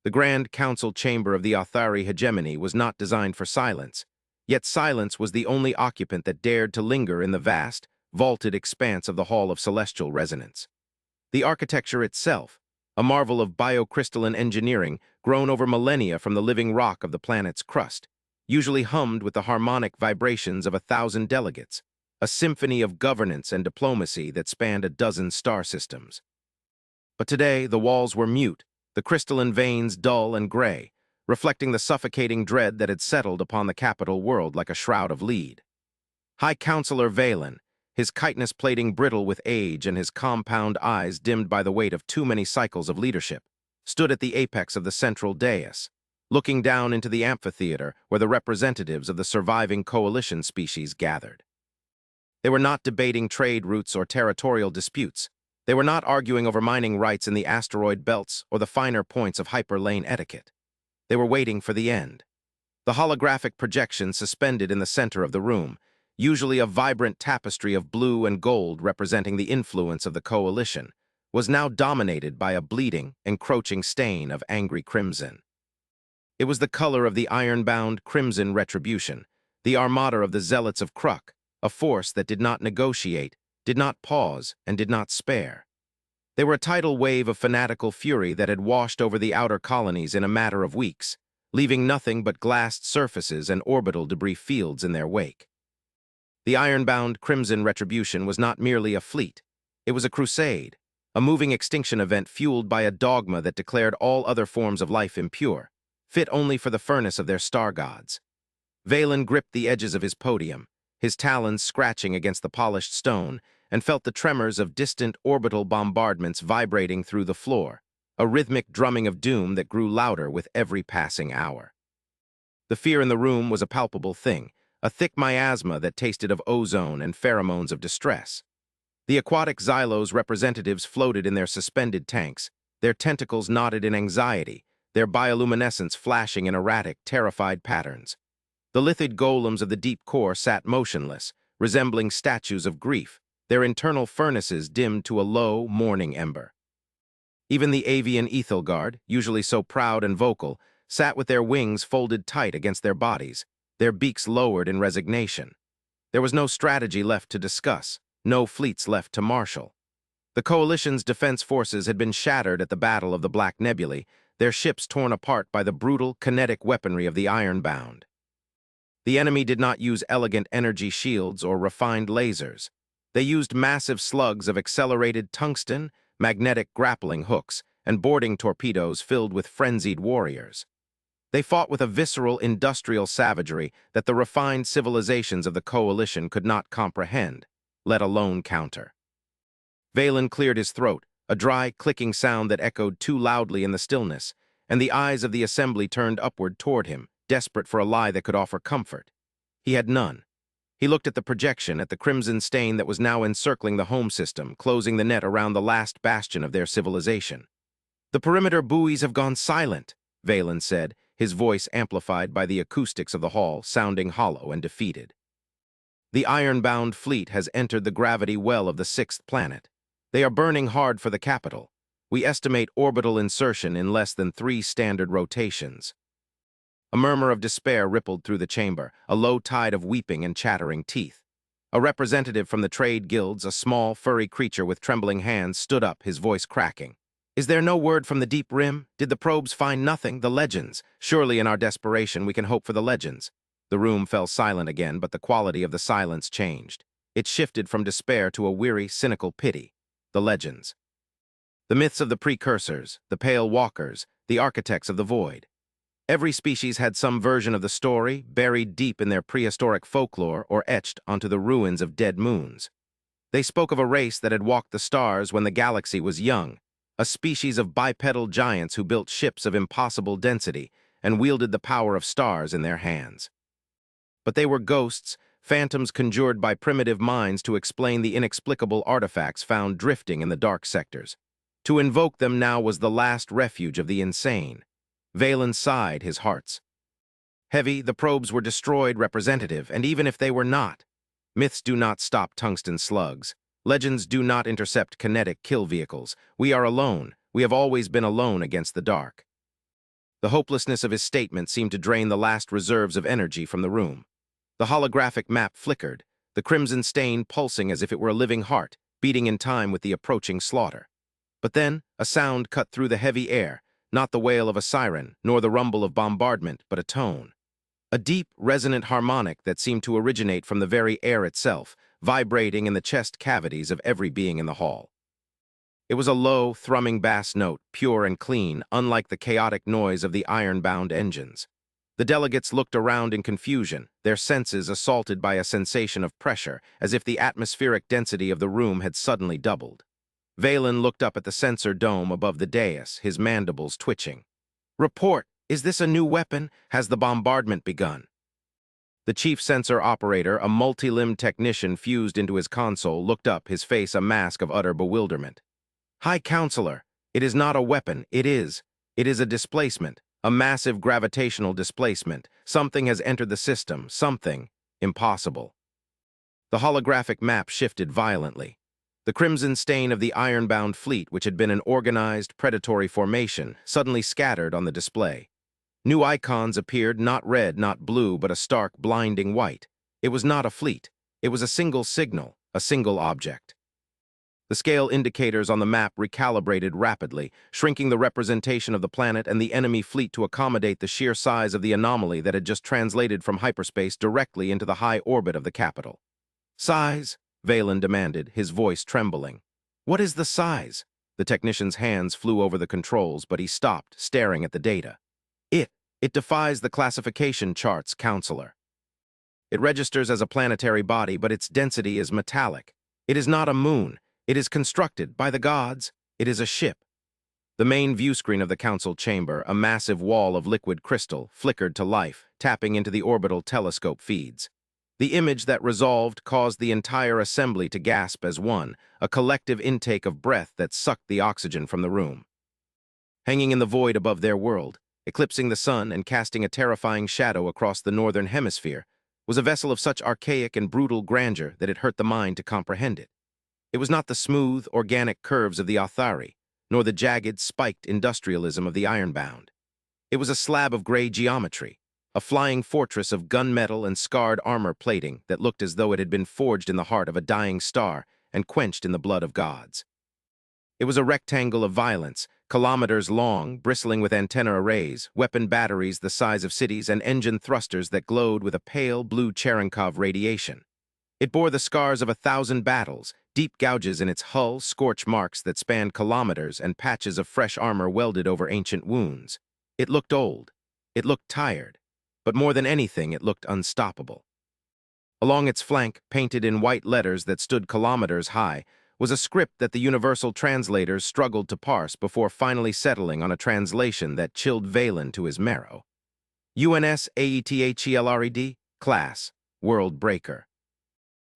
The Grand Council chamber of the Athari hegemony was not designed for silence, yet silence was the only occupant that dared to linger in the vast, vaulted expanse of the Hall of Celestial Resonance. The architecture itself, a marvel of biocrystalline engineering grown over millennia from the living rock of the planet's crust, usually hummed with the harmonic vibrations of 1,000 delegates, a symphony of governance and diplomacy that spanned a dozen star systems. But today the walls were mute, the crystalline veins dull and gray, reflecting the suffocating dread that had settled upon the capital world like a shroud of lead. High Counselor Valen, his chitinous-plating brittle with age and his compound eyes dimmed by the weight of too many cycles of leadership, stood at the apex of the central dais, looking down into the amphitheater where the representatives of the surviving coalition species gathered. They were not debating trade routes or territorial disputes. They were not arguing over mining rights in the asteroid belts or the finer points of hyperlane etiquette. They were waiting for the end. The holographic projection suspended in the center of the room, usually a vibrant tapestry of blue and gold representing the influence of the coalition, was now dominated by a bleeding, encroaching stain of angry crimson. It was the color of the iron-bound crimson retribution, the armada of the zealots of Kruk, a force that did not negotiate, did not pause, and did not spare. They were a tidal wave of fanatical fury that had washed over the outer colonies in a matter of weeks, leaving nothing but glassed surfaces and orbital debris fields in their wake. The iron-bound crimson retribution was not merely a fleet. It was a crusade, a moving extinction event fueled by a dogma that declared all other forms of life impure, fit only for the furnace of their star gods. Valen gripped the edges of his podium, his talons scratching against the polished stone, and felt the tremors of distant orbital bombardments vibrating through the floor, a rhythmic drumming of doom that grew louder with every passing hour. The fear in the room was a palpable thing, a thick miasma that tasted of ozone and pheromones of distress. The aquatic xylos representatives floated in their suspended tanks, their tentacles knotted in anxiety, their bioluminescence flashing in erratic, terrified patterns. The lithid golems of the deep core sat motionless, resembling statues of grief, their internal furnaces dimmed to a low, mourning ember. Even the avian Ethelgard, usually so proud and vocal, sat with their wings folded tight against their bodies, their beaks lowered in resignation. There was no strategy left to discuss, no fleets left to marshal. The coalition's defense forces had been shattered at the Battle of the Black Nebulae, their ships torn apart by the brutal, kinetic weaponry of the Ironbound. The enemy did not use elegant energy shields or refined lasers. They used massive slugs of accelerated tungsten, magnetic grappling hooks, and boarding torpedoes filled with frenzied warriors. They fought with a visceral industrial savagery that the refined civilizations of the coalition could not comprehend, let alone counter. Valen cleared his throat, a dry, clicking sound that echoed too loudly in the stillness, and the eyes of the assembly turned upward toward him, desperate for a lie that could offer comfort. He had none. He looked at the projection, at the crimson stain that was now encircling the home system, closing the net around the last bastion of their civilization. "The perimeter buoys have gone silent," Valen said, his voice amplified by the acoustics of the hall, sounding hollow and defeated. "The iron-bound fleet has entered the gravity well of the 6th planet. They are burning hard for the capital. We estimate orbital insertion in less than 3 standard rotations." A murmur of despair rippled through the chamber, a low tide of weeping and chattering teeth. A representative from the trade guilds, a small, furry creature with trembling hands, stood up, his voice cracking. "Is there no word from the deep rim? Did the probes find nothing? The legends? Surely in our desperation we can hope for the legends." The room fell silent again, but the quality of the silence changed. It shifted from despair to a weary, cynical pity. The legends. The myths of the precursors, the pale walkers, the architects of the void. Every species had some version of the story, buried deep in their prehistoric folklore or etched onto the ruins of dead moons. They spoke of a race that had walked the stars when the galaxy was young, a species of bipedal giants who built ships of impossible density and wielded the power of stars in their hands. But they were ghosts, phantoms conjured by primitive minds to explain the inexplicable artifacts found drifting in the dark sectors. To invoke them now was the last refuge of the insane. Valen sighed, his hearts heavy. The probes were destroyed, representative, and even if they were not, myths do not stop tungsten slugs. Legends do not intercept kinetic kill vehicles. We are alone. We have always been alone against the dark. The hopelessness of his statement seemed to drain the last reserves of energy from the room. The holographic map flickered, the crimson stain pulsing as if it were a living heart, beating in time with the approaching slaughter. But then, a sound cut through the heavy air, not the wail of a siren, nor the rumble of bombardment, but a tone. A deep, resonant harmonic that seemed to originate from the very air itself, vibrating in the chest cavities of every being in the hall. It was a low, thrumming bass note, pure and clean, unlike the chaotic noise of the iron-bound engines. The delegates looked around in confusion, their senses assaulted by a sensation of pressure, as if the atmospheric density of the room had suddenly doubled. Valen looked up at the sensor dome above the dais, his mandibles twitching. "Report! Is this a new weapon? Has the bombardment begun?" The chief sensor operator, a multi-limbed technician fused into his console, looked up, his face a mask of utter bewilderment. "High Counselor, it is not a weapon, it is a displacement, a massive gravitational displacement. Something has entered the system, something impossible." The holographic map shifted violently. The crimson stain of the iron-bound fleet, which had been an organized, predatory formation, suddenly scattered on the display. New icons appeared, not red, not blue, but a stark, blinding white. It was not a fleet. It was a single signal, a single object. The scale indicators on the map recalibrated rapidly, shrinking the representation of the planet and the enemy fleet to accommodate the sheer size of the anomaly that had just translated from hyperspace directly into the high orbit of the capital. "Size?" Valen demanded, his voice trembling. "What is the size?" The technician's hands flew over the controls, but he stopped, staring at the data. It defies the classification charts, Counselor. It registers as a planetary body, but its density is metallic. It is not a moon. It is constructed by the gods. It is a ship." The main view screen of the council chamber, a massive wall of liquid crystal, flickered to life, tapping into the orbital telescope feeds. The image that resolved caused the entire assembly to gasp as one, a collective intake of breath that sucked the oxygen from the room. Hanging in the void above their world, eclipsing the sun and casting a terrifying shadow across the northern hemisphere, was a vessel of such archaic and brutal grandeur that it hurt the mind to comprehend it. It was not the smooth, organic curves of the Authari, nor the jagged, spiked industrialism of the ironbound. It was a slab of gray geometry, a flying fortress of gunmetal and scarred armor plating that looked as though it had been forged in the heart of a dying star and quenched in the blood of gods. It was a rectangle of violence, kilometers long, bristling with antenna arrays, weapon batteries the size of cities, and engine thrusters that glowed with a pale blue Cherenkov radiation. It bore the scars of 1,000 battles, deep gouges in its hull, scorch marks that spanned kilometers, and patches of fresh armor welded over ancient wounds. It looked old. It looked tired. But more than anything, it looked unstoppable. Along its flank, painted in white letters that stood kilometers high, was a script that the universal translators struggled to parse before finally settling on a translation that chilled Valen to his marrow. UNS AETHELRED, Class, World Breaker.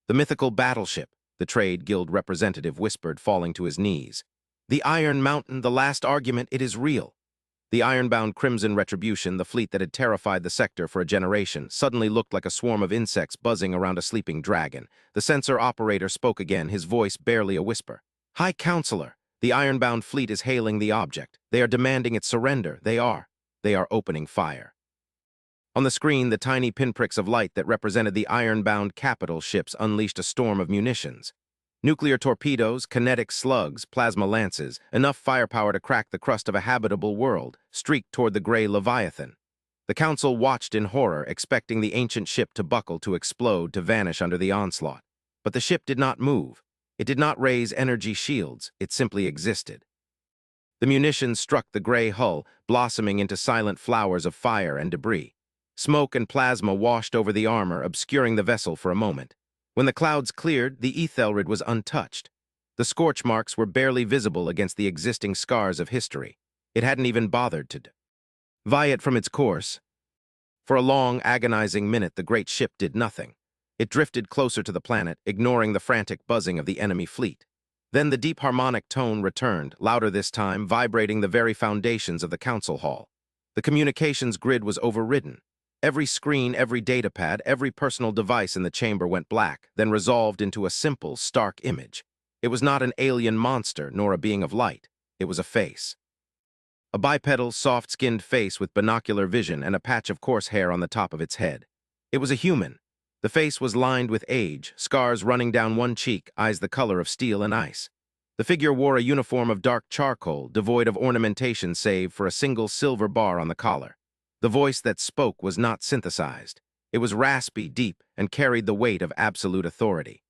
"The mythical battleship," the Trade Guild representative whispered, falling to his knees. "The Iron Mountain, the last argument, it is real." The ironbound Crimson Retribution, the fleet that had terrified the sector for a generation, suddenly looked like a swarm of insects buzzing around a sleeping dragon. The sensor operator spoke again, his voice barely a whisper. "High Counselor, the ironbound fleet is hailing the object. They are demanding its surrender. They are opening fire." On the screen, the tiny pinpricks of light that represented the ironbound capital ships unleashed a storm of munitions. Nuclear torpedoes, kinetic slugs, plasma lances, enough firepower to crack the crust of a habitable world, streaked toward the gray Leviathan. The council watched in horror, expecting the ancient ship to buckle, to explode, to vanish under the onslaught. But the ship did not move. It did not raise energy shields. It simply existed. The munitions struck the gray hull, blossoming into silent flowers of fire and debris. Smoke and plasma washed over the armor, obscuring the vessel for a moment. When the clouds cleared, the Ethelred was untouched. The scorch marks were barely visible against the existing scars of history. It hadn't even bothered to vie it from its course. For a long, agonizing minute, the great ship did nothing. It drifted closer to the planet, ignoring the frantic buzzing of the enemy fleet. Then the deep harmonic tone returned, louder this time, vibrating the very foundations of the council hall. The communications grid was overridden. Every screen, every datapad, every personal device in the chamber went black, then resolved into a simple, stark image. It was not an alien monster, nor a being of light. It was a face. a bipedal, soft-skinned face with binocular vision and a patch of coarse hair on the top of its head. It was a human. The face was lined with age, scars running down one cheek, eyes the color of steel and ice. The figure wore a uniform of dark charcoal, devoid of ornamentation save for a single silver bar on the collar. The voice that spoke was not synthesized. It was raspy, deep, and carried the weight of absolute authority.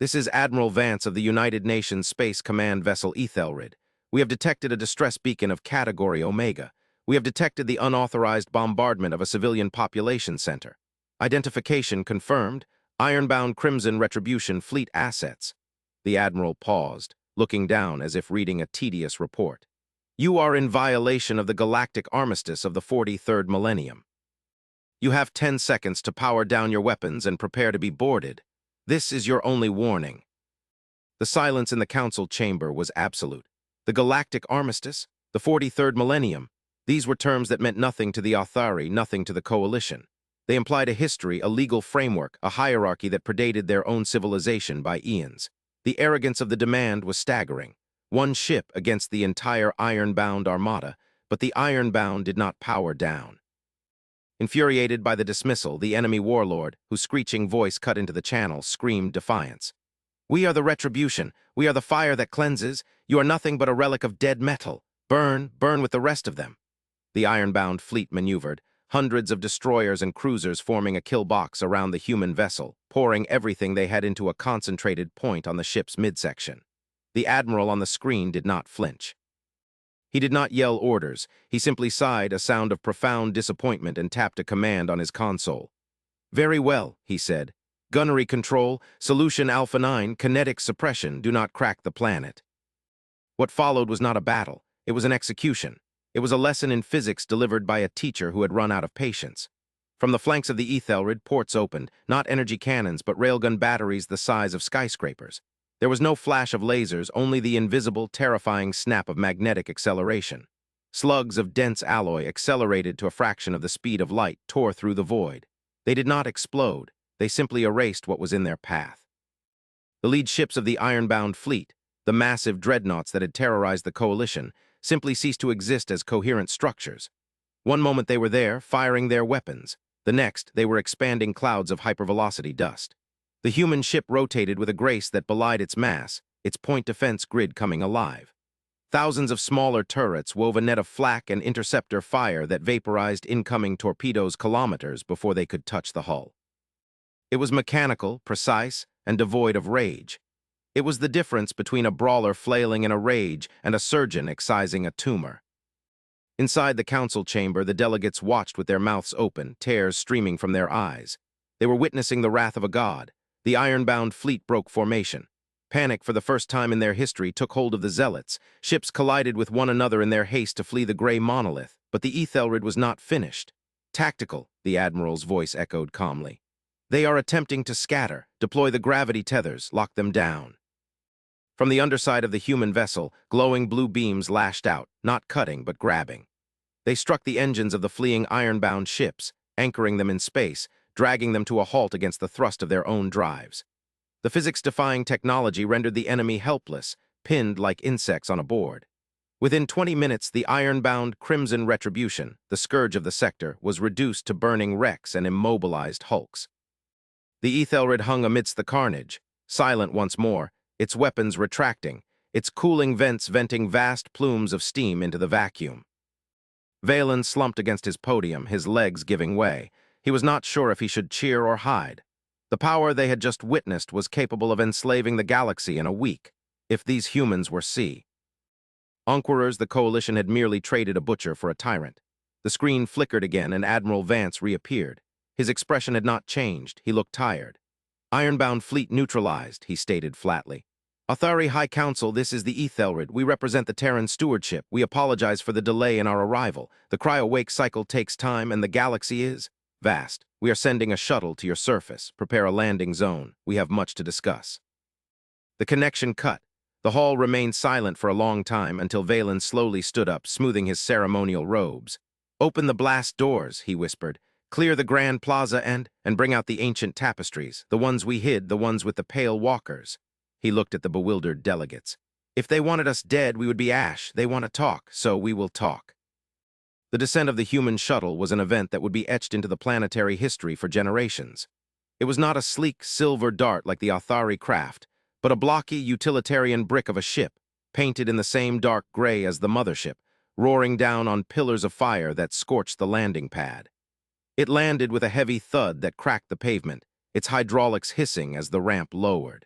"This is Admiral Vance of the United Nations Space Command vessel Ethelred. We have detected a distress beacon of Category Omega. We have detected the unauthorized bombardment of a civilian population center. Identification confirmed. Ironbound Crimson Retribution Fleet assets." The Admiral paused, looking down as if reading a tedious report. "You are in violation of the Galactic Armistice of the 43rd Millennium. You have 10 seconds to power down your weapons and prepare to be boarded. This is your only warning." The silence in the council chamber was absolute. The Galactic Armistice? The 43rd Millennium? These were terms that meant nothing to the Authari, nothing to the Coalition. They implied a history, a legal framework, a hierarchy that predated their own civilization by eons. The arrogance of the demand was staggering. One ship against the entire ironbound armada, but the ironbound did not power down. Infuriated by the dismissal, the enemy warlord, whose screeching voice cut into the channel, screamed defiance. "We are the retribution. We are the fire that cleanses. You are nothing but a relic of dead metal. Burn, burn with the rest of them." The ironbound fleet maneuvered, hundreds of destroyers and cruisers forming a kill box around the human vessel, pouring everything they had into a concentrated point on the ship's midsection. The admiral on the screen did not flinch. He did not yell orders. He simply sighed, a sound of profound disappointment, and tapped a command on his console. "Very well," he said. "Gunnery control, solution Alpha 9, kinetic suppression, do not crack the planet." What followed was not a battle. It was an execution. It was a lesson in physics delivered by a teacher who had run out of patience. From the flanks of the Ethelred, ports opened, not energy cannons, but railgun batteries the size of skyscrapers. There was no flash of lasers, only the invisible, terrifying snap of magnetic acceleration. Slugs of dense alloy, accelerated to a fraction of the speed of light, tore through the void. They did not explode. They simply erased what was in their path. The lead ships of the ironbound fleet, the massive dreadnoughts that had terrorized the Coalition, simply ceased to exist as coherent structures. One moment they were there, firing their weapons. The next, they were expanding clouds of hypervelocity dust. The human ship rotated with a grace that belied its mass, its point defense grid coming alive. Thousands of smaller turrets wove a net of flak and interceptor fire that vaporized incoming torpedoes kilometers before they could touch the hull. It was mechanical, precise, and devoid of rage. It was the difference between a brawler flailing in a rage and a surgeon excising a tumor. Inside the council chamber, the delegates watched with their mouths open, tears streaming from their eyes. They were witnessing the wrath of a god. The ironbound fleet broke formation. Panic, for the first time in their history, took hold of the zealots. Ships collided with one another in their haste to flee the gray monolith. But the Ethelred was not finished. "Tactical," the admiral's voice echoed calmly. "They are attempting to scatter, deploy the gravity tethers, lock them down." From the underside of the human vessel, glowing blue beams lashed out, not cutting but grabbing. They struck the engines of the fleeing ironbound ships, anchoring them in space, dragging them to a halt against the thrust of their own drives. The physics-defying technology rendered the enemy helpless, pinned like insects on a board. Within 20 minutes, the ironbound Crimson Retribution, the scourge of the sector, was reduced to burning wrecks and immobilized hulks. The Ethelred hung amidst the carnage, silent once more, its weapons retracting, its cooling vents venting vast plumes of steam into the vacuum. Valen slumped against his podium, his legs giving way. He was not sure if he should cheer or hide. The power they had just witnessed was capable of enslaving the galaxy in a week, if these humans were sea. Enquirers, the Coalition had merely traded a butcher for a tyrant. The screen flickered again and Admiral Vance reappeared. His expression had not changed. He looked tired. "Ironbound fleet neutralized," he stated flatly. "Authari High Council, this is the Ethelred. We represent the Terran stewardship. We apologize for the delay in our arrival. The cryo-wake cycle takes time and the galaxy is vast. We are sending a shuttle to your surface. Prepare a landing zone. We have much to discuss." The connection cut. The hall remained silent for a long time until Valen slowly stood up, smoothing his ceremonial robes. "Open the blast doors," he whispered. "Clear the grand plaza and bring out the ancient tapestries, the ones we hid, the ones with the pale walkers." He looked at the bewildered delegates. If they wanted us dead, we would be ash. They want to talk, so we will talk. The descent of the human shuttle was an event that would be etched into the planetary history for generations. It was not a sleek silver dart like the Authari craft, but a blocky utilitarian brick of a ship, painted in the same dark gray as the mothership, roaring down on pillars of fire that scorched the landing pad. It landed with a heavy thud that cracked the pavement, its hydraulics hissing as the ramp lowered.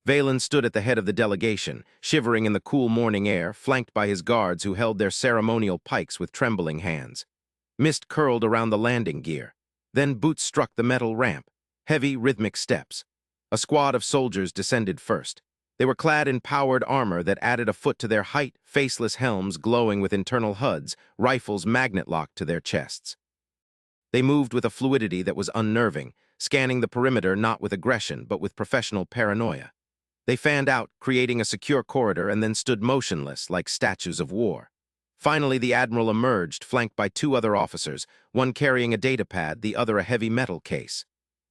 Valen stood at the head of the delegation, shivering in the cool morning air, flanked by his guards who held their ceremonial pikes with trembling hands. Mist curled around the landing gear. Then boots struck the metal ramp, heavy, rhythmic steps. A squad of soldiers descended first. They were clad in powered armor that added a foot to their height, faceless helms glowing with internal HUDs, rifles magnet-locked to their chests. They moved with a fluidity that was unnerving, scanning the perimeter not with aggression but with professional paranoia. They fanned out, creating a secure corridor, and then stood motionless like statues of war. Finally, the Admiral emerged, flanked by two other officers, one carrying a datapad, the other a heavy metal case.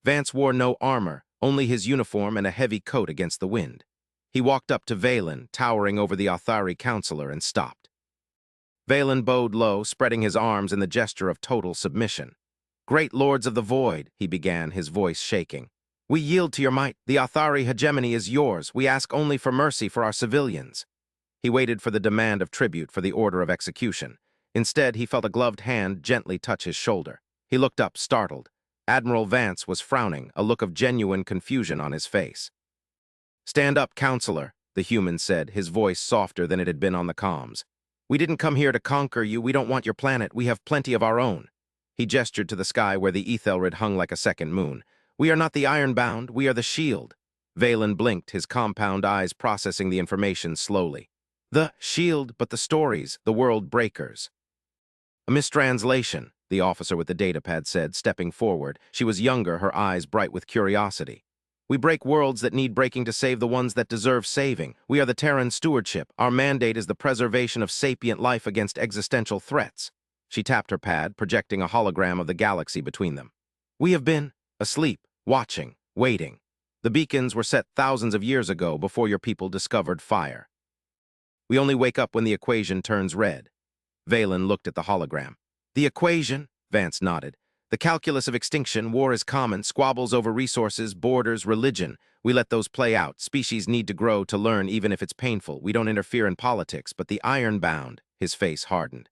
Vance wore no armor, only his uniform and a heavy coat against the wind. He walked up to Valen, towering over the Authari counselor, and stopped. Valen bowed low, spreading his arms in the gesture of total submission. "Great lords of the void," he began, his voice shaking. "We yield to your might. The Authari hegemony is yours. We ask only for mercy for our civilians." He waited for the demand of tribute for the order of execution. Instead, he felt a gloved hand gently touch his shoulder. He looked up, startled. Admiral Vance was frowning, a look of genuine confusion on his face. "Stand up, counselor," the human said, his voice softer than it had been on the comms. "We didn't come here to conquer you. We don't want your planet. We have plenty of our own." He gestured to the sky where the Ethelred hung like a second moon. "We are not the Ironbound. We are the Shield." Valen blinked, his compound eyes processing the information slowly. "The Shield, but the stories, the world breakers." "A mistranslation," the officer with the datapad said, stepping forward. She was younger, her eyes bright with curiosity. "We break worlds that need breaking to save the ones that deserve saving. We are the Terran stewardship. Our mandate is the preservation of sapient life against existential threats." She tapped her pad, projecting a hologram of the galaxy between them. "We have been asleep, watching, waiting. The beacons were set thousands of years ago before your people discovered fire. We only wake up when the equation turns red." Valen looked at the hologram. "The equation?" Vance nodded. "The calculus of extinction, war is common, squabbles over resources, borders, religion. We let those play out. Species need to grow to learn even if it's painful. We don't interfere in politics, but the Ironbound," his face hardened.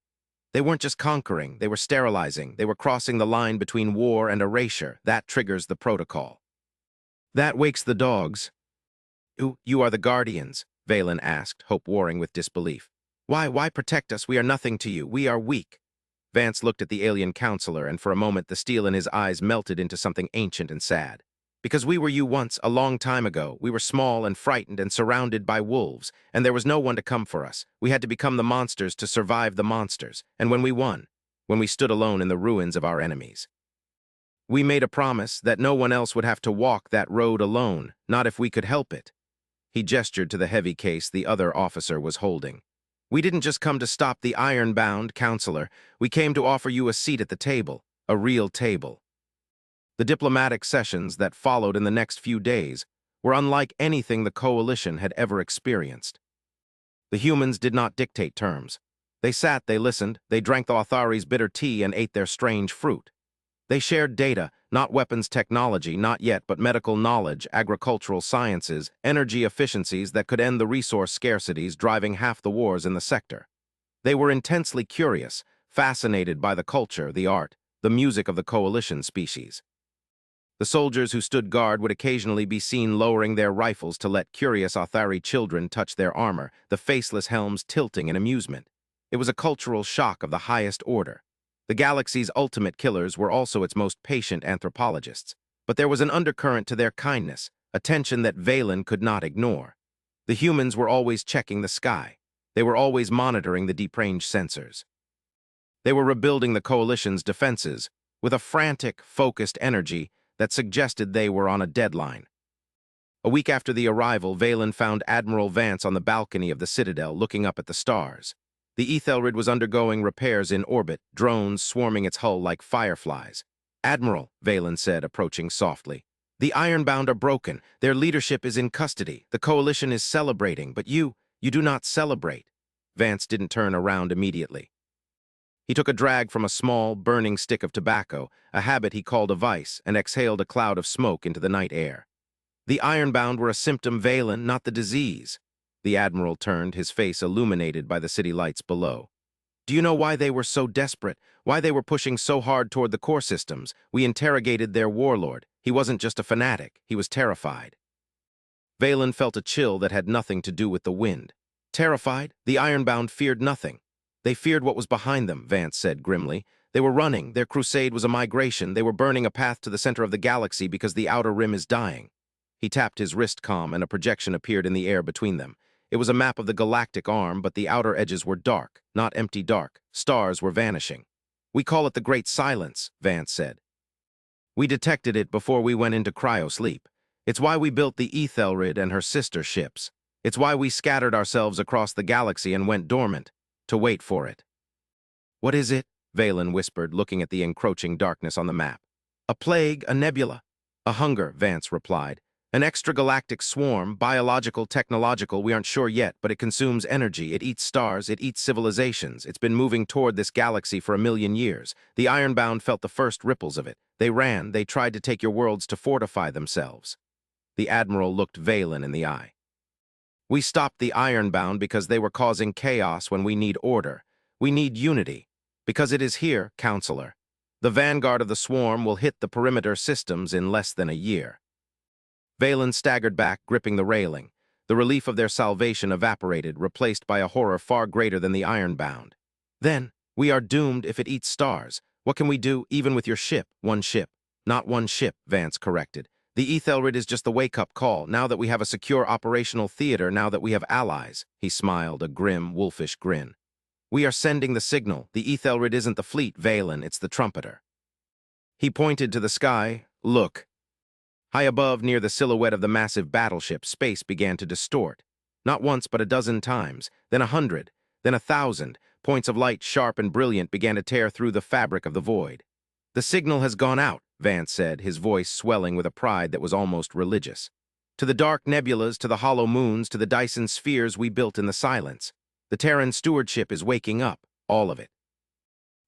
"They weren't just conquering, they were sterilizing. They were crossing the line between war and erasure. That triggers the protocol. That wakes the dogs." You are the Guardians?" Valen asked, hope warring with disbelief. Why protect us? We are nothing to you. We are weak." Vance looked at the alien counselor, and for a moment the steel in his eyes melted into something ancient and sad. "Because we were you once, a long time ago. We were small and frightened and surrounded by wolves, and there was no one to come for us. We had to become the monsters to survive the monsters. And when we won, when we stood alone in the ruins of our enemies, we made a promise that no one else would have to walk that road alone, not if we could help it." He gestured to the heavy case the other officer was holding. "We didn't just come to stop the Ironbound, counselor. We came to offer you a seat at the table, a real table." The diplomatic sessions that followed in the next few days were unlike anything the Coalition had ever experienced. The humans did not dictate terms. They sat, they listened, they drank the Authari's bitter tea and ate their strange fruit. They shared data, not weapons technology, not yet, but medical knowledge, agricultural sciences, energy efficiencies that could end the resource scarcities driving half the wars in the sector. They were intensely curious, fascinated by the culture, the art, the music of the Coalition species. The soldiers who stood guard would occasionally be seen lowering their rifles to let curious Authari children touch their armor, the faceless helms tilting in amusement. It was a cultural shock of the highest order. The galaxy's ultimate killers were also its most patient anthropologists, but there was an undercurrent to their kindness, a tension that Valen could not ignore. The humans were always checking the sky. They were always monitoring the deep-range sensors. They were rebuilding the Coalition's defenses with a frantic, focused energy that suggested they were on a deadline. A week after the arrival, Valen found Admiral Vance on the balcony of the Citadel looking up at the stars. The Ethelred was undergoing repairs in orbit, drones swarming its hull like fireflies. "Admiral," Valen said, approaching softly, "the Ironbound are broken. Their leadership is in custody. The Coalition is celebrating, but you, You do not celebrate." Vance didn't turn around immediately. He took a drag from a small, burning stick of tobacco, a habit he called a vice, and exhaled a cloud of smoke into the night air. "The ironbound were a symptom, Valen, not the disease." The Admiral turned, his face illuminated by the city lights below. "Do you know why they were so desperate? Why they were pushing so hard toward the core systems? We interrogated their warlord. He wasn't just a fanatic. He was terrified." Valen felt a chill that had nothing to do with the wind. Terrified, the ironbound feared nothing. "They feared what was behind them," Vance said grimly. "They were running. Their crusade was a migration. They were burning a path to the center of the galaxy because the outer rim is dying." He tapped his wrist comm, and a projection appeared in the air between them. It was a map of the galactic arm, but the outer edges were dark, not empty dark. Stars were vanishing. "We call it the Great Silence," Vance said. "We detected it before we went into cryo-sleep. It's why we built the Ethelred and her sister ships. It's why we scattered ourselves across the galaxy and went dormant, to wait for it." "What is it?" Valen whispered, looking at the encroaching darkness on the map. "A plague, a nebula." "A hunger," Vance replied. "An extragalactic swarm, biological, technological, we aren't sure yet, but it consumes energy, it eats stars, it eats civilizations. It's been moving toward this galaxy for 1,000,000 years. The Ironbound felt the first ripples of it. They ran, they tried to take your worlds to fortify themselves." The Admiral looked Valen in the eye. "We stopped the Ironbound because they were causing chaos when we need order. We need unity. Because it is here, Counselor. The vanguard of the swarm will hit the perimeter systems in less than a year." Valen staggered back, gripping the railing. The relief of their salvation evaporated, replaced by a horror far greater than the Ironbound. "Then, we are doomed if it eats stars. What can we do, even with your ship?" "One ship." "Not one ship," Vance corrected. "The Ethelred is just the wake-up call, now that we have a secure operational theater, now that we have allies." He smiled, a grim, wolfish grin. "We are sending the signal. The Ethelred isn't the fleet, Valen, it's the trumpeter." He pointed to the sky. "Look." High above, near the silhouette of the massive battleship, space began to distort. Not once, but a dozen times, then 100, then 1,000. Points of light, sharp and brilliant, began to tear through the fabric of the void. "The signal has gone out," Vance said, his voice swelling with a pride that was almost religious. "To the dark nebulas, to the hollow moons, to the Dyson spheres we built in the silence. The Terran stewardship is waking up, all of it."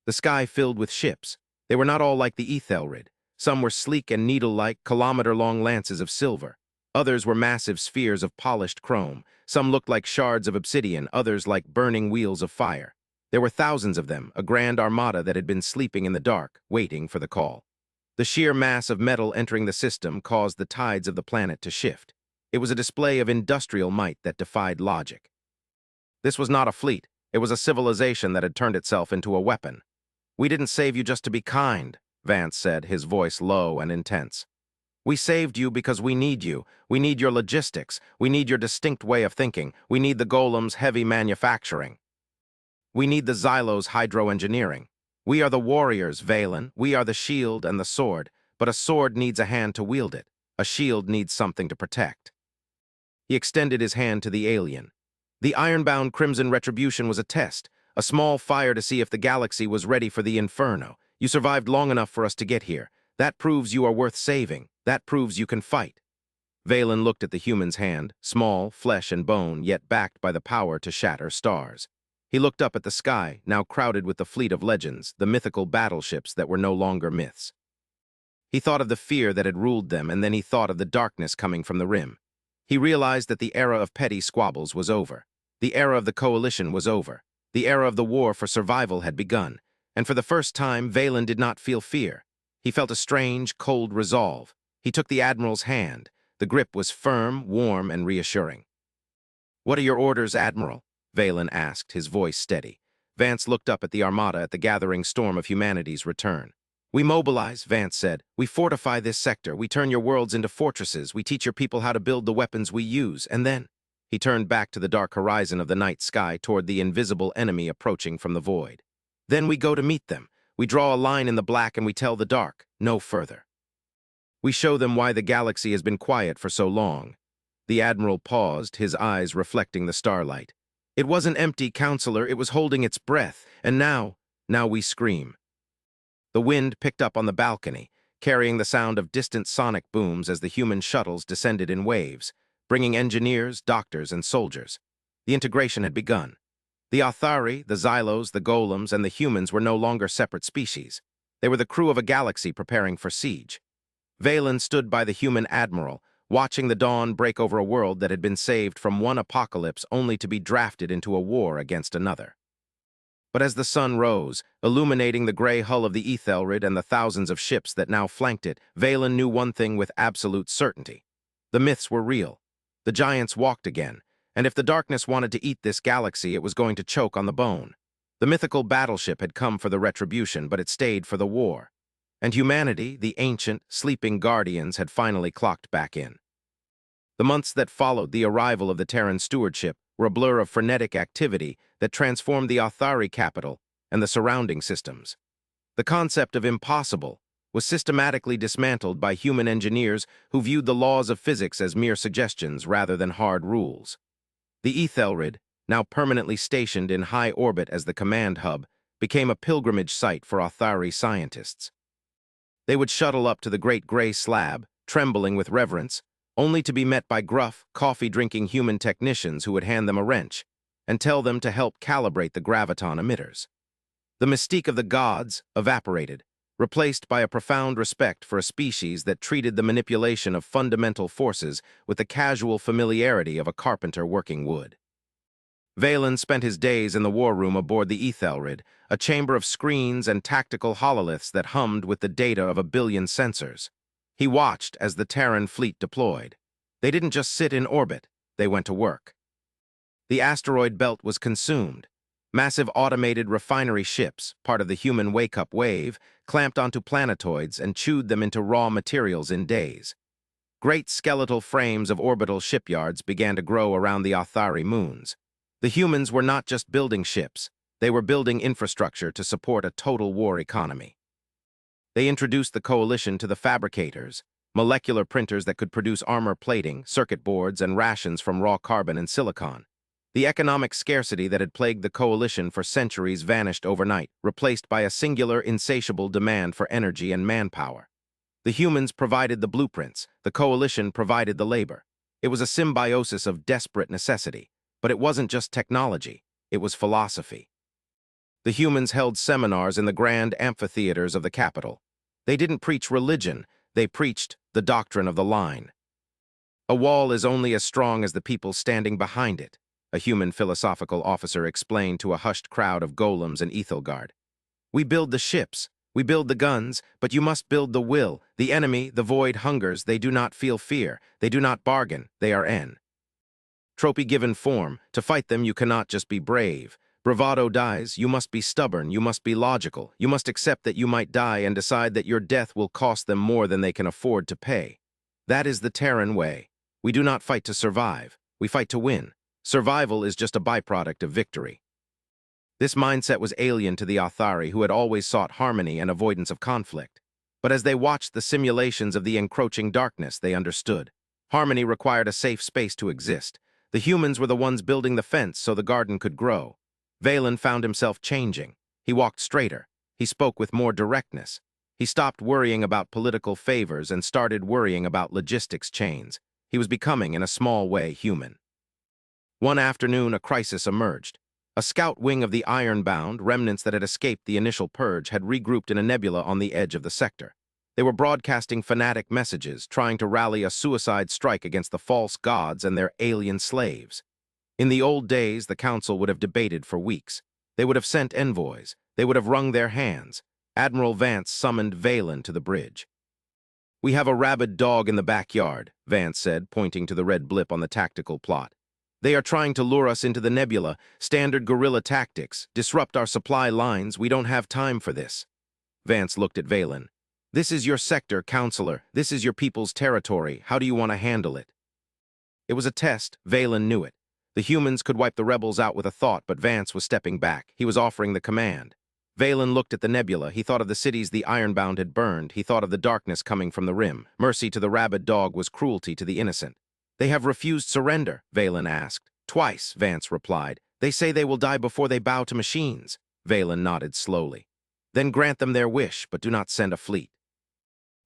The sky filled with ships. They were not all like the Ethelred. Some were sleek and needle-like, kilometer-long lances of silver. Others were massive spheres of polished chrome. Some looked like shards of obsidian, others like burning wheels of fire. There were thousands of them, a grand armada that had been sleeping in the dark, waiting for the call. The sheer mass of metal entering the system caused the tides of the planet to shift. It was a display of industrial might that defied logic. This was not a fleet. It was a civilization that had turned itself into a weapon. "We didn't save you just to be kind," Vance said, his voice low and intense. "We saved you because we need you. We need your logistics. We need your distinct way of thinking. We need the Golem's heavy manufacturing. We need the Xylo's hydroengineering. We are the warriors, Valen. We are the shield and the sword. But a sword needs a hand to wield it. A shield needs something to protect." He extended his hand to the alien. "The ironbound Crimson Retribution was a test, a small fire to see if the galaxy was ready for the inferno. You survived long enough for us to get here. That proves you are worth saving. That proves you can fight." Valen looked at the human's hand, small, flesh and bone, yet backed by the power to shatter stars. He looked up at the sky, now crowded with the fleet of legends, the mythical battleships that were no longer myths. He thought of the fear that had ruled them, and then he thought of the darkness coming from the rim. He realized that the era of petty squabbles was over. The era of the coalition was over. The era of the war for survival had begun. And for the first time, Valen did not feel fear. He felt a strange, cold resolve. He took the Admiral's hand. The grip was firm, warm, and reassuring. "What are your orders, Admiral?" Valen asked, his voice steady. Vance looked up at the armada at the gathering storm of humanity's return. "We mobilize," Vance said. "We fortify this sector. We turn your worlds into fortresses. We teach your people how to build the weapons we use. And then—" He turned back to the dark horizon of the night sky toward the invisible enemy approaching from the void. "Then we go to meet them. We draw a line in the black and we tell the dark, no further. We show them why the galaxy has been quiet for so long." The Admiral paused, his eyes reflecting the starlight. "It wasn't empty, Counselor, it was holding its breath. And now we scream." The wind picked up on the balcony, carrying the sound of distant sonic booms as the human shuttles descended in waves, bringing engineers, doctors, and soldiers. The integration had begun. The Authari, the Xylos, the Golems, and the humans were no longer separate species. They were the crew of a galaxy preparing for siege. Valen stood by the human admiral, watching the dawn break over a world that had been saved from one apocalypse only to be drafted into a war against another. But as the sun rose, illuminating the gray hull of the Ethelred and the thousands of ships that now flanked it, Valen knew one thing with absolute certainty. The myths were real. The giants walked again, and if the darkness wanted to eat this galaxy, it was going to choke on the bone. The mythical battleship had come for the retribution, but it stayed for the war. And humanity, the ancient, sleeping guardians, had finally clocked back in. The months that followed the arrival of the Terran stewardship were a blur of frenetic activity that transformed the Authari capital and the surrounding systems. The concept of impossible was systematically dismantled by human engineers who viewed the laws of physics as mere suggestions rather than hard rules. The Ethelred, now permanently stationed in high orbit as the command hub, became a pilgrimage site for Authari scientists. They would shuttle up to the great gray slab, trembling with reverence, only to be met by gruff, coffee-drinking human technicians who would hand them a wrench and tell them to help calibrate the graviton emitters. The mystique of the gods evaporated, replaced by a profound respect for a species that treated the manipulation of fundamental forces with the casual familiarity of a carpenter working wood. Valen spent his days in the war room aboard the Ethelred, a chamber of screens and tactical hololiths that hummed with the data of 1 billion sensors. He watched as the Terran fleet deployed. They didn't just sit in orbit, they went to work. The asteroid belt was consumed. Massive automated refinery ships, part of the human wake-up wave, clamped onto planetoids and chewed them into raw materials in days. Great skeletal frames of orbital shipyards began to grow around the Authari moons. The humans were not just building ships, they were building infrastructure to support a total war economy. They introduced the coalition to the fabricators, molecular printers that could produce armor plating, circuit boards, and rations from raw carbon and silicon. The economic scarcity that had plagued the coalition for centuries vanished overnight, replaced by a singular, insatiable demand for energy and manpower. The humans provided the blueprints, the coalition provided the labor. It was a symbiosis of desperate necessity, but it wasn't just technology, it was philosophy. The humans held seminars in the grand amphitheaters of the capital. They didn't preach religion, they preached the doctrine of the line. A wall is only as strong as the people standing behind it, a human philosophical officer explained to a hushed crowd of golems and Ethelgard. We build the ships, we build the guns, but you must build the will. The enemy, the void, hungers, they do not feel fear, they do not bargain, they are trophy given form. To fight them you cannot just be brave. Bravado dies, you must be stubborn, you must be logical, you must accept that you might die and decide that your death will cost them more than they can afford to pay. That is the Terran way. We do not fight to survive, we fight to win. Survival is just a byproduct of victory. This mindset was alien to the Authari, who had always sought harmony and avoidance of conflict. But as they watched the simulations of the encroaching darkness, they understood. Harmony required a safe space to exist. The humans were the ones building the fence so the garden could grow. Valen found himself changing. He walked straighter. He spoke with more directness. He stopped worrying about political favors and started worrying about logistics chains. He was becoming, in a small way, human. One afternoon, a crisis emerged. A scout wing of the Ironbound, remnants that had escaped the initial purge, had regrouped in a nebula on the edge of the sector. They were broadcasting fanatic messages, trying to rally a suicide strike against the false gods and their alien slaves. In the old days, the council would have debated for weeks. They would have sent envoys. They would have wrung their hands. Admiral Vance summoned Valen to the bridge. "We have a rabid dog in the backyard," Vance said, pointing to the red blip on the tactical plot. "They are trying to lure us into the nebula, standard guerrilla tactics, disrupt our supply lines. We don't have time for this." Vance looked at Valen. "This is your sector, Counselor. This is your people's territory. How do you want to handle it?" It was a test. Valen knew it. The humans could wipe the rebels out with a thought, but Vance was stepping back. He was offering the command. Valen looked at the nebula. He thought of the cities the Ironbound had burned. He thought of the darkness coming from the rim. Mercy to the rabid dog was cruelty to the innocent. "They have refused surrender," Valen asked. "Twice," Vance replied. "They say they will die before they bow to machines." Valen nodded slowly. "Then grant them their wish, but do not send a fleet.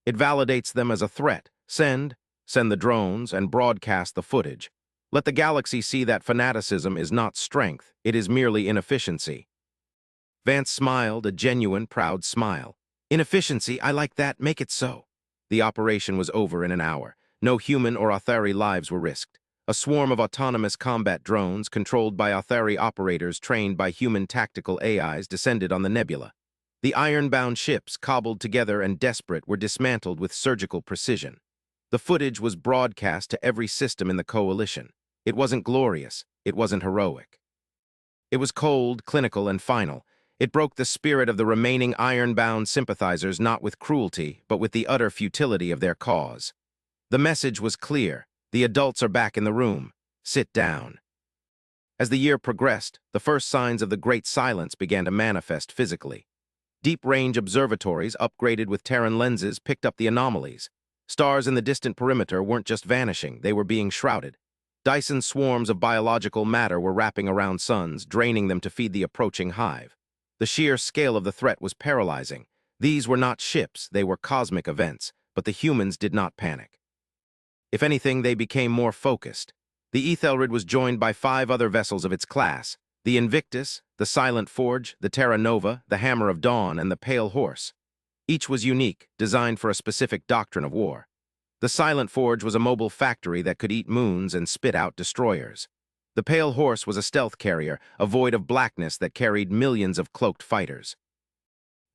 It validates them as a threat. Send the drones and broadcast the footage. Let the galaxy see that fanaticism is not strength, it is merely inefficiency. Vance smiled, a genuine, proud smile. Inefficiency, I like that, make it so. The operation was over in an hour. No human or Authari lives were risked. A swarm of autonomous combat drones, controlled by Authari operators trained by human tactical AIs, descended on the nebula. The iron-bound ships, cobbled together and desperate, were dismantled with surgical precision. The footage was broadcast to every system in the coalition. It wasn't glorious, it wasn't heroic. It was cold, clinical, and final. It broke the spirit of the remaining iron-bound sympathizers not with cruelty, but with the utter futility of their cause. The message was clear. The adults are back in the room. Sit down. As the year progressed, the first signs of the Great Silence began to manifest physically. Deep-range observatories, upgraded with Terran lenses, picked up the anomalies. Stars in the distant perimeter weren't just vanishing, they were being shrouded. Dyson swarms of biological matter were wrapping around suns, draining them to feed the approaching hive. The sheer scale of the threat was paralyzing. These were not ships, they were cosmic events, but the humans did not panic. If anything, they became more focused. The Ethelred was joined by 5 other vessels of its class: the Invictus, the Silent Forge, the Terra Nova, the Hammer of Dawn, and the Pale Horse. Each was unique, designed for a specific doctrine of war. The Silent Forge was a mobile factory that could eat moons and spit out destroyers. The Pale Horse was a stealth carrier, a void of blackness that carried millions of cloaked fighters.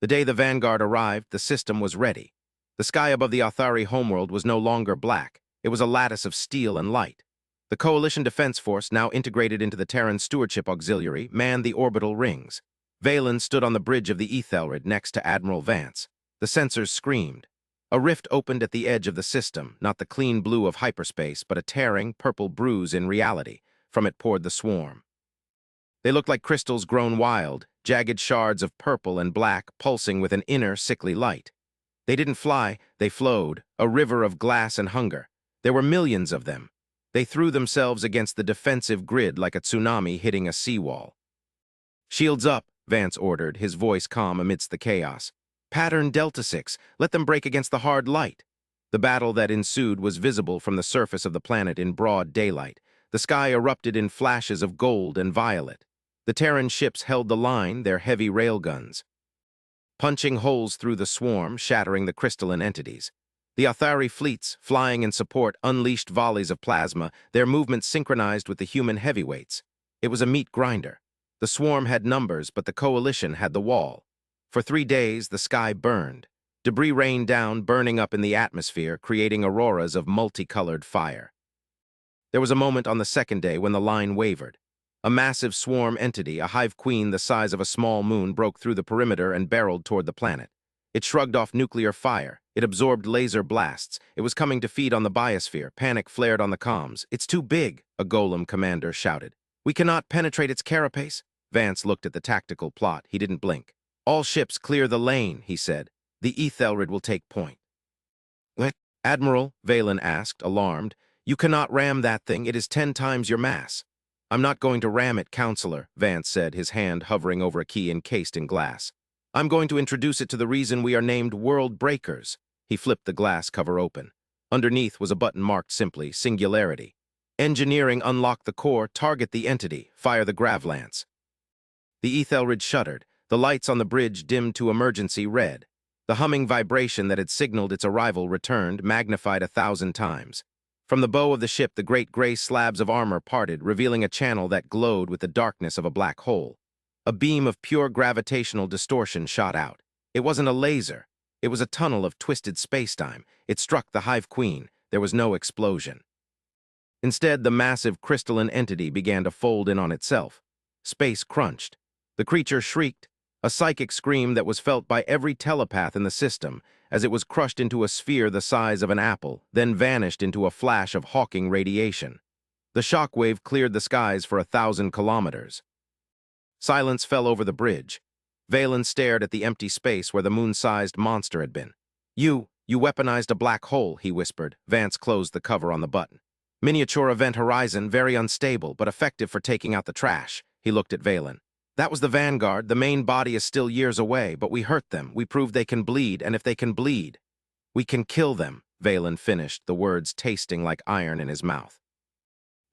The day the Vanguard arrived, the system was ready. The sky above the Authari homeworld was no longer black. It was a lattice of steel and light. The Coalition Defense Force, now integrated into the Terran Stewardship Auxiliary, manned the orbital rings. Valen stood on the bridge of the Ethelred next to Admiral Vance. The sensors screamed. A rift opened at the edge of the system, not the clean blue of hyperspace, but a tearing, purple bruise in reality. From it poured the swarm. They looked like crystals grown wild, jagged shards of purple and black pulsing with an inner, sickly light. They didn't fly, they flowed, a river of glass and hunger. There were millions of them. They threw themselves against the defensive grid like a tsunami hitting a seawall. "Shields up," Vance ordered, his voice calm amidst the chaos. "Pattern Delta 6, let them break against the hard light." The battle that ensued was visible from the surface of the planet in broad daylight. The sky erupted in flashes of gold and violet. The Terran ships held the line, their heavy railguns, punching holes through the swarm, shattering the crystalline entities. The Authari fleets, flying in support, unleashed volleys of plasma, their movements synchronized with the human heavyweights. It was a meat grinder. The swarm had numbers, but the coalition had the wall. For 3 days, the sky burned. Debris rained down, burning up in the atmosphere, creating auroras of multicolored fire. There was a moment on the second day when the line wavered. A massive swarm entity, a hive queen the size of a small moon, broke through the perimeter and barreled toward the planet. It shrugged off nuclear fire. It absorbed laser blasts. It was coming to feed on the biosphere. Panic flared on the comms. "It's too big," a golem commander shouted. "We cannot penetrate its carapace." Vance looked at the tactical plot. He didn't blink. "All ships clear the lane," he said. "The Ethelred will take point." "What?" "Admiral," Valen asked, alarmed. "You cannot ram that thing. It is 10 times your mass." "I'm not going to ram it, Counselor," Vance said, his hand hovering over a key encased in glass. "I'm going to introduce it to the reason we are named World Breakers." He flipped the glass cover open. Underneath was a button marked simply, Singularity. "Engineering, unlock the core, target the entity, fire the grav lance." The Ethelred shuddered. The lights on the bridge dimmed to emergency red. The humming vibration that had signaled its arrival returned, magnified 1,000 times. From the bow of the ship, the great gray slabs of armor parted, revealing a channel that glowed with the darkness of a black hole. A beam of pure gravitational distortion shot out. It wasn't a laser. It was a tunnel of twisted spacetime. It struck the Hive Queen. There was no explosion. Instead, the massive crystalline entity began to fold in on itself. Space crunched. The creature shrieked, a psychic scream that was felt by every telepath in the system, as it was crushed into a sphere the size of an apple, then vanished into a flash of hawking radiation. The shockwave cleared the skies for 1,000 kilometers. Silence fell over the bridge. Valen stared at the empty space where the moon-sized monster had been. You weaponized a black hole," he whispered. Vance closed the cover on the button. "Miniature event horizon, very unstable, but effective for taking out the trash." He looked at Valen. "That was the Vanguard. The main body is still years away, but we hurt them. We proved they can bleed, and if they can bleed, we can kill them," Valen finished, the words tasting like iron in his mouth.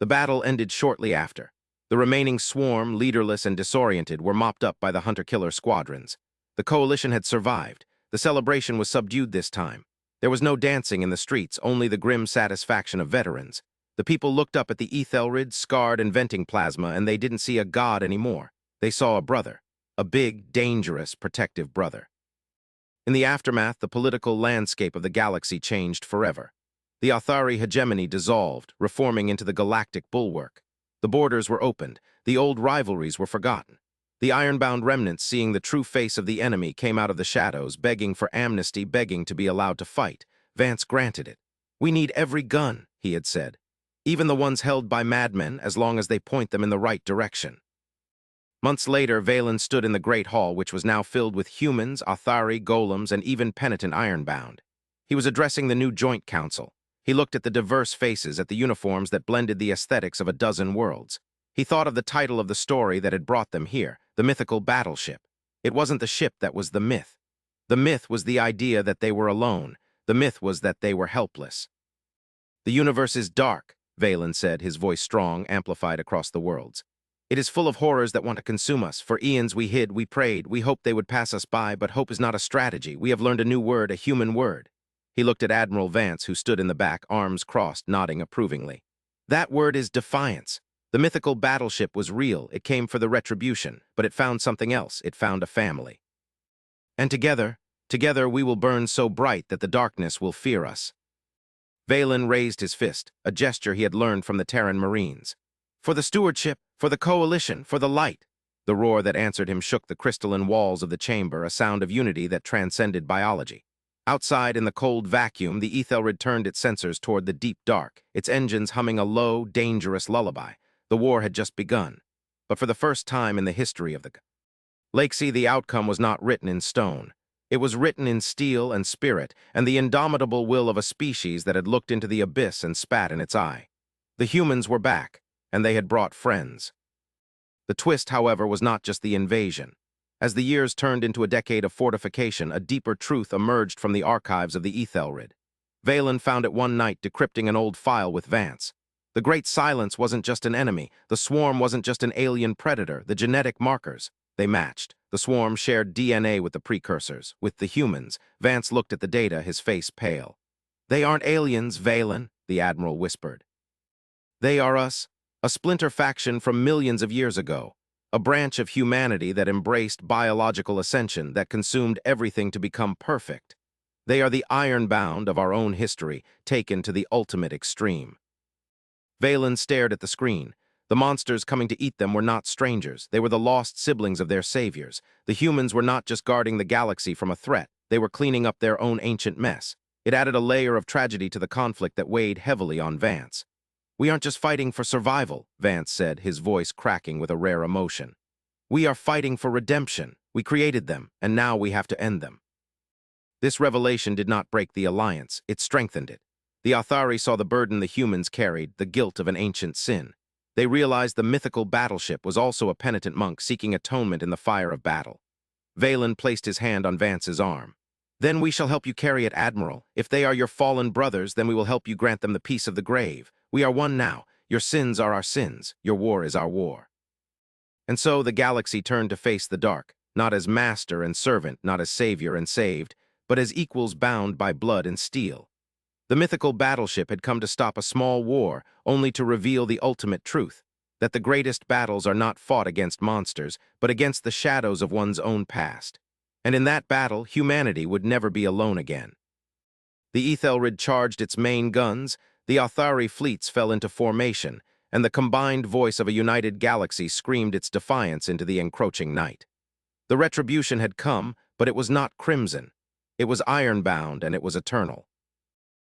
The battle ended shortly after. The remaining swarm, leaderless and disoriented, were mopped up by the hunter-killer squadrons. The coalition had survived. The celebration was subdued this time. There was no dancing in the streets, only the grim satisfaction of veterans. The people looked up at the Ethelred, scarred and venting plasma, and they didn't see a god anymore. They saw a brother. A big, dangerous, protective brother. In the aftermath, the political landscape of the galaxy changed forever. The Athari hegemony dissolved, reforming into the galactic bulwark. The borders were opened. The old rivalries were forgotten. The ironbound remnants, seeing the true face of the enemy, came out of the shadows, begging for amnesty, begging to be allowed to fight. Vance granted it. "We need every gun," he had said. "Even the ones held by madmen, as long as they point them in the right direction." Months later, Valen stood in the Great Hall, which was now filled with humans, Athari, golems, and even penitent ironbound. He was addressing the new Joint Council. He looked at the diverse faces, at the uniforms that blended the aesthetics of a dozen worlds. He thought of the title of the story that had brought them here, the mythical battleship. It wasn't the ship that was the myth. The myth was the idea that they were alone. The myth was that they were helpless. "The universe is dark," Valen said, his voice strong, amplified across the worlds. "It is full of horrors that want to consume us. For eons we hid, we prayed, we hoped they would pass us by, but hope is not a strategy. We have learned a new word, a human word." He looked at Admiral Vance, who stood in the back, arms crossed, nodding approvingly. "That word is defiance. The mythical battleship was real. It came for the retribution, but it found something else. It found a family. And together we will burn so bright that the darkness will fear us." Valen raised his fist, a gesture he had learned from the Terran Marines. "For the stewardship, for the coalition, for the light." The roar that answered him shook the crystalline walls of the chamber, a sound of unity that transcended biology. Outside, in the cold vacuum, the Ethelred turned its sensors toward the deep dark, its engines humming a low, dangerous lullaby. The war had just begun. But for the first time in the history of the Lakesea, the outcome was not written in stone. It was written in steel and spirit, and the indomitable will of a species that had looked into the abyss and spat in its eye. The humans were back, and they had brought friends. The twist, however, was not just the invasion. As the years turned into a decade of fortification, a deeper truth emerged from the archives of the Ethelred. Valen found it one night decrypting an old file with Vance. The Great Silence wasn't just an enemy. The swarm wasn't just an alien predator. The genetic markers, they matched. The swarm shared DNA with the precursors, with the humans. Vance looked at the data, his face pale. "They aren't aliens, Valen," the Admiral whispered. "They are us, a splinter faction from millions of years ago. A branch of humanity that embraced biological ascension, that consumed everything to become perfect. They are the ironbound of our own history, taken to the ultimate extreme." Valen stared at the screen. The monsters coming to eat them were not strangers. They were the lost siblings of their saviors. The humans were not just guarding the galaxy from a threat. They were cleaning up their own ancient mess. It added a layer of tragedy to the conflict that weighed heavily on Vance. "We aren't just fighting for survival," Vance said, his voice cracking with a rare emotion. "We are fighting for redemption. We created them, and now we have to end them." This revelation did not break the alliance. It strengthened it. The Athari saw the burden the humans carried, the guilt of an ancient sin. They realized the mythical battleship was also a penitent monk seeking atonement in the fire of battle. Valen placed his hand on Vance's arm. "Then we shall help you carry it, Admiral. If they are your fallen brothers, then we will help you grant them the peace of the grave. We are one now. Your sins are our sins. Your war is our war." And so the galaxy turned to face the dark, not as master and servant, not as savior and saved, but as equals bound by blood and steel. The mythical battleship had come to stop a small war, only to reveal the ultimate truth, that the greatest battles are not fought against monsters, but against the shadows of one's own past. And in that battle, humanity would never be alone again. The Ethelred charged its main guns, the Athari fleets fell into formation, and the combined voice of a united galaxy screamed its defiance into the encroaching night. The retribution had come, but it was not crimson. It was ironbound, and it was eternal.